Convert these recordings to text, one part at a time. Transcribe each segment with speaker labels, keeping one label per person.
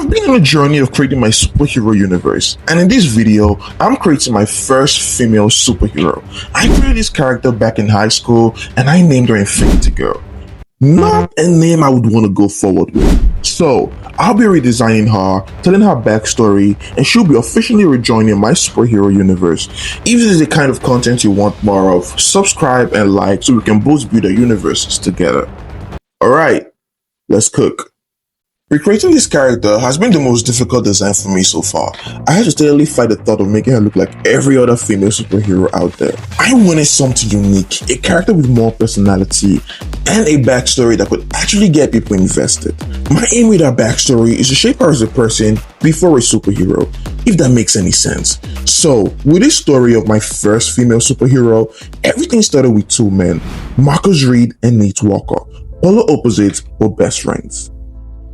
Speaker 1: I've been on a journey of creating my superhero universe, and in this video, I'm creating my first female superhero. I created this character back in high school, and I named her Infinity Girl. Not a name I would want to go forward with. So, I'll be redesigning her, telling her backstory, and she'll be officially rejoining my superhero universe. If this is the kind of content you want more of, subscribe and like so we can both build our universes together. Alright, let's cook. Recreating this character has been the most difficult design for me so far. I had to steadily fight the thought of making her look like every other female superhero out there. I wanted something unique, a character with more personality, and a backstory that could actually get people invested. My aim with her backstory is to shape her as a person before a superhero, if that makes any sense. So, with this story of my first female superhero, everything started with two men, Marcus Reed and Nate Walker, polar opposites but best friends.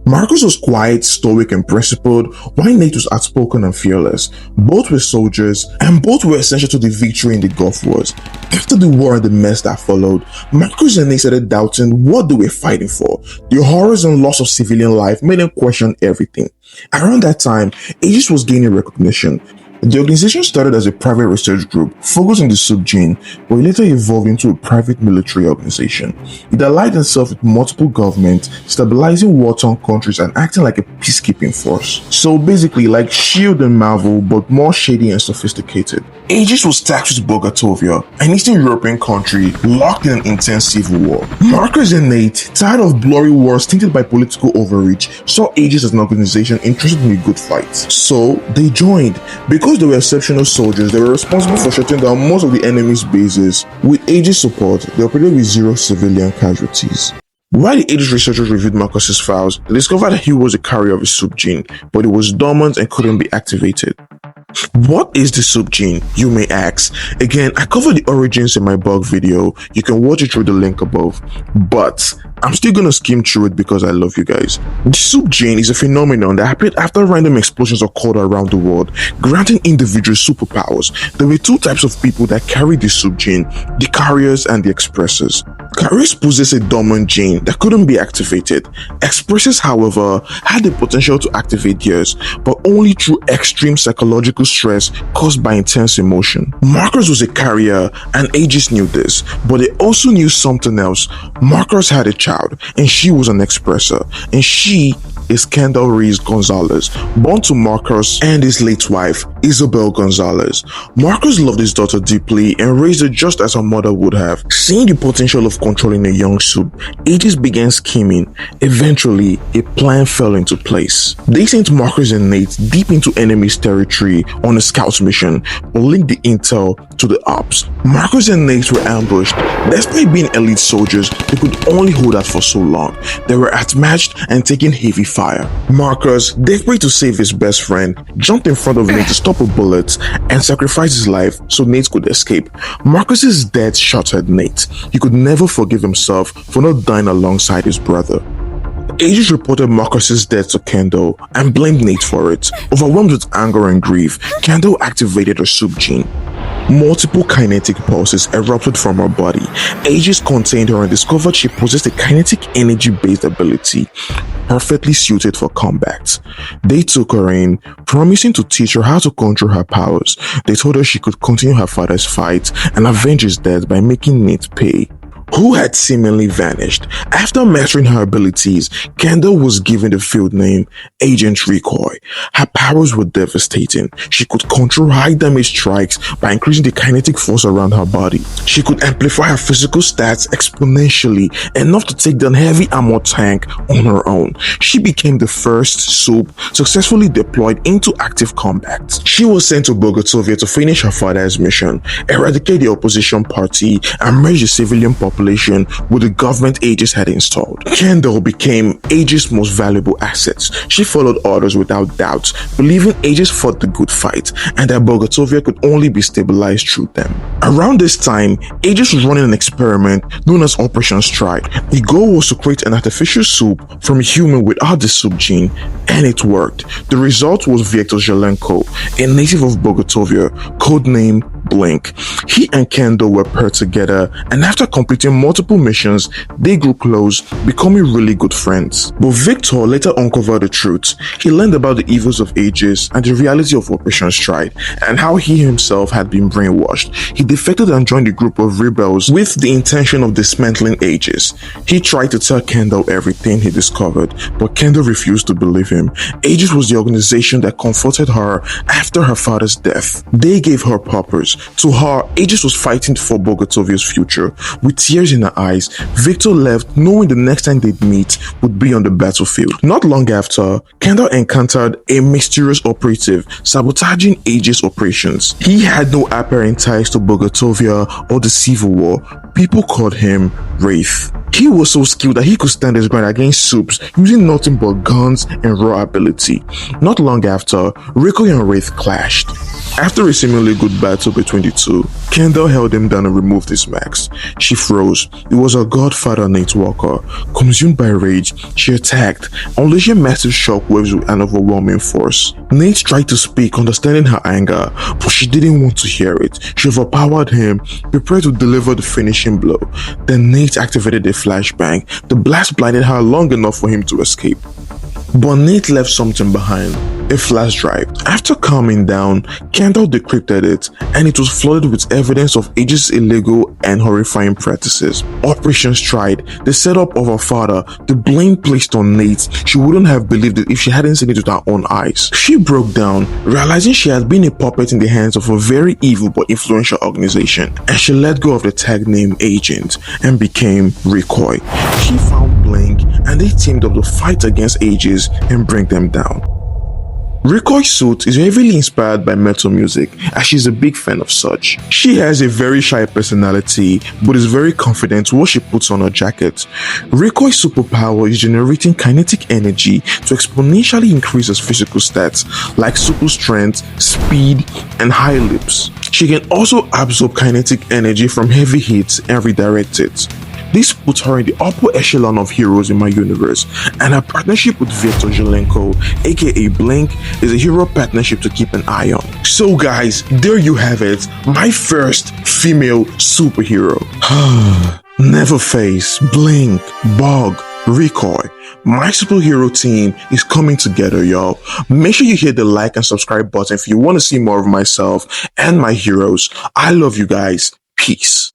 Speaker 1: Marcus was quiet, stoic, and principled, while Nate was outspoken and fearless. Both were soldiers, and both were essential to the victory in the Gulf Wars. After the war and the mess that followed, Marcus and Nate started doubting what they were fighting for. The horrors and loss of civilian life made them question everything. Around that time, Aegis was gaining recognition. The organization started as a private research group focused on the sub-gene, but it later evolved into a private military organization. It allied itself with multiple governments, stabilizing war-torn countries and acting like a peacekeeping force. So basically like S.H.I.E.L.D. and Marvel, but more shady and sophisticated. Aegis was tasked with Bogatovia, an Eastern European country locked in an intense civil war. Marcus and Nate, tired of blurry wars tainted by political overreach, saw Aegis as an organization interested in a good fight. So they joined. Because they were exceptional soldiers, they were responsible for shutting down most of the enemy's bases. With Aegis support, they operated with zero civilian casualties. While the Aegis researchers reviewed Marcus's files, they discovered that he was a carrier of a sub-gene, but it was dormant and couldn't be activated. What is the sub-gene, you may ask? Again, I covered the origins in my bug video. You can watch it through the link above. But I'm still gonna skim through it because I love you guys. The sub-gene is a phenomenon that happened after random explosions occurred around the world, granting individuals superpowers. There were two types of people that carried the sub-gene, the carriers and the expressors. Carriers possess a dormant gene that couldn't be activated. Expressors, however, had the potential to activate theirs, but only through extreme psychological stress caused by intense emotion. Marcus was a carrier, and Aegis knew this, but they also knew something else. Marcus had a child, and she was an expressor, and she is Kendall Reyes Gonzalez, born to Marcus and his late wife, Isabel Gonzalez. Marcus loved his daughter deeply and raised her just as her mother would have. Seeing the potential of controlling a young sub, Aegis began scheming. Eventually, a plan fell into place. They sent Marcus and Nate deep into enemy's territory on a scout mission, but linked the intel to the ops. Marcus and Nate were ambushed. Despite being elite soldiers, they could only hold out for so long. They were outmatched and taking heavy fire. Marcus, desperate to save his best friend, jumped in front of Nate to stop a bullet and sacrificed his life so Nate could escape. Marcus's death shattered Nate. He could never forgive himself for not dying alongside his brother. Aegis reported Marcus's death to Kendall and blamed Nate for it. Overwhelmed with anger and grief, Kendall activated her sub-gene. Multiple kinetic pulses erupted from her body. Aegis contained her and discovered she possessed a kinetic energy-based ability perfectly suited for combat. They took her in, promising to teach her how to control her powers. They told her she could continue her father's fight and avenge his death by making Nate pay, who had seemingly vanished. After mastering her abilities, Kendall was given the field name Agent Recoil. Her powers were devastating. She could control high damage strikes by increasing the kinetic force around her body. She could amplify her physical stats exponentially, enough to take down heavy armor tank on her own. She became the first sub successfully deployed into active combat. She was sent to Bogatovia to finish her father's mission, eradicate the opposition party, and merge the civilian population with the government Aegis had installed. Kendall became Aegis' most valuable assets. She followed orders without doubt, believing Aegis fought the good fight and that Bogatovia could only be stabilized through them. Around this time, Aegis was running an experiment known as Operation Strike. The goal was to create an artificial soup from a human without the sub-gene, and it worked. The result was Viktor Zelenko, a native of Bogatovia, codenamed Blink. He and Kendall were paired together, and after completing multiple missions, they grew close, becoming really good friends. But Victor later uncovered the truth. He learned about the evils of Aegis and the reality of Operation Stride, and how he himself had been brainwashed. He defected and joined a group of rebels with the intention of dismantling Aegis. He tried to tell Kendall everything he discovered, but Kendall refused to believe him. Aegis was the organization that comforted her after her father's death. They gave her purpose. To her, Aegis was fighting for Bogotovia's future. With tears in her eyes, Victor left knowing the next time they'd meet would be on the battlefield. Not long after, Kendall encountered a mysterious operative sabotaging Aegis operations. He had no apparent ties to Bogotovia or the Civil War. People called him Wraith. He was so skilled that he could stand his ground against Supes using nothing but guns and raw ability. Not long after, Recoil and Wraith clashed. After a seemingly good battle between the two, Kendall held him down and removed his mask. She froze. It was her godfather, Nate Walker. Consumed by rage, she attacked, unleashing massive shockwaves with an overwhelming force. Nate tried to speak, understanding her anger, but she didn't want to hear it. She overpowered him, prepared to deliver the finishing blow. Then Nate activated a flashbang. The blast blinded her long enough for him to escape. But Nate left something behind, a flash drive. After calming down, Kendall decrypted it, and it was flooded with evidence of Aegis' illegal and horrifying practices. Operation Stride, the setup of her father, the blame placed on Nate. She wouldn't have believed it if she hadn't seen it with her own eyes. She broke down, realizing she had been a puppet in the hands of a very evil but influential organization, and she let go of the tag name Agent and became Recoil. She found Blink, and they teamed up to fight against Aegis and bring them down. Recoil's suit is heavily inspired by metal music, as she's a big fan of such. She has a very shy personality, but is very confident what she puts on her jacket. Recoil's superpower is generating kinetic energy to exponentially increase her physical stats, like super strength, speed, and high leaps. She can also absorb kinetic energy from heavy hits and redirect it. This puts her in the upper echelon of heroes in my universe, and her partnership with Victor Zelenko, aka Blink, is a hero partnership to keep an eye on. So guys, there you have it, my first female superhero. Neverface, Blink, Bug, Recoil. My superhero team is coming together, y'all. Make sure you hit the like and subscribe button if you want to see more of myself and my heroes. I love you guys. Peace.